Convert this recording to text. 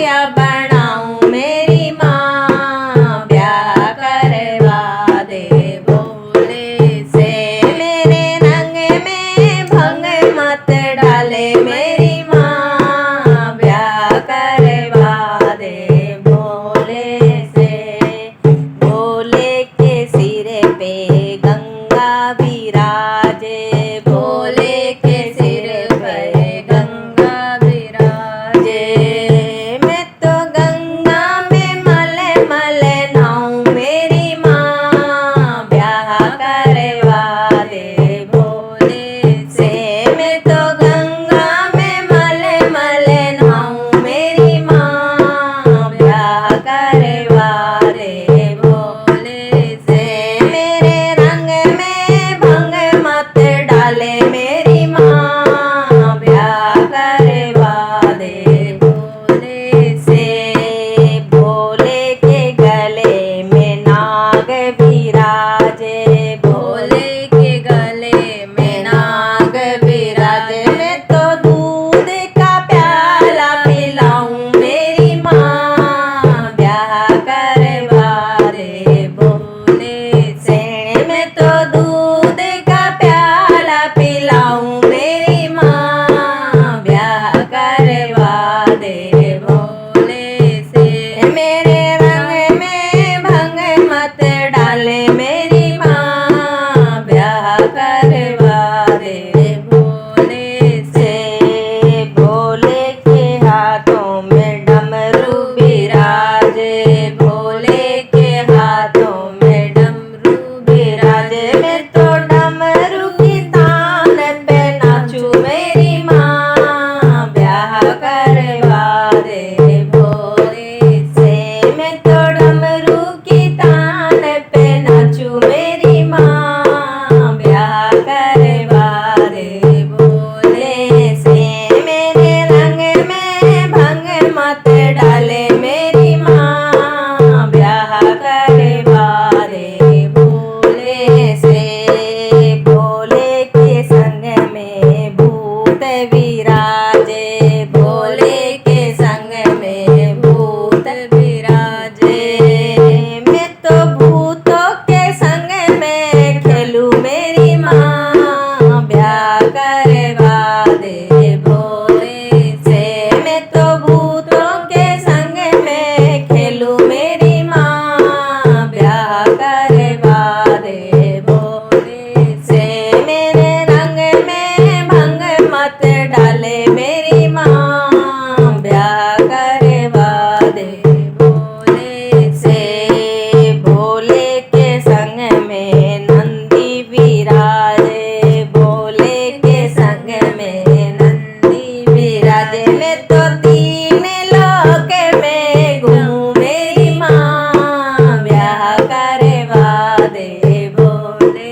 दुल्हिया बनाऊं मेरी माँ ब्याह करवा दे भोले से। मेरे रंग में भंग मत डाले मेरी माँ ब्याह करवा दे भोले से। भोले के सिर पे गंगा विराजे भोले के सिर पे गंगा विराजे। मैं तो गंगा में मल मल नहाऊं मेरी माँ ब्याह करवा दे भोले से। मैं तो गंगा में मल मल नहाऊं मेरी माँ ब्याह करवा दे भोले से। मेरे रंग में भंग मत डाले मेरी माँ ब्याह करवा दे भोले से। भोले के गले में नाग विराजे भोले के गले में नाग विराजे। मैं तो दूध का प्याला पिलाऊं मेरी माँ ब्याह करवा दे भोले से। मैं तो दूध का प्याला पिलाऊं मेरी माँ ब्याह करवा दे भोले से। मेरे रंग में भंग मत डाले मेरी माँ ब्याह करवा दे भोले से। भोले के हाथों में डमरू विराजे भोले के हाथों में डमरू विराजे। मैं तो डमरू की तान पे नाचूं मेरी माँ ब्याह करवा दे भोले से। मैं तो डमरू की तान पे नाचूं मेरी माँ ब्याह करवा दे भोले से। मेरे रंग में भंग मत डाले मेरी माँ ब्याह करवा दे भोले से। भोले के संग में भूत विराजे भोले के संग में भूत विराजे। मैं तो भूतों के संग में खेलूं मेरी माँ ब्याह करवा दे भोले से। मैं तो भूतों के संग में खेलूं मेरी माँ ब्याह करवा दे भोले से। मेरे रंग में भंग मत डाले मेरी माँ ब्याह करवा दे भोले से। भोले के संग में नंदी विराजे भोले के संग में नंदी विराजे। मैं तो तीन लोक में घूमूं मेरी माँ ब्याह करवा दे भोले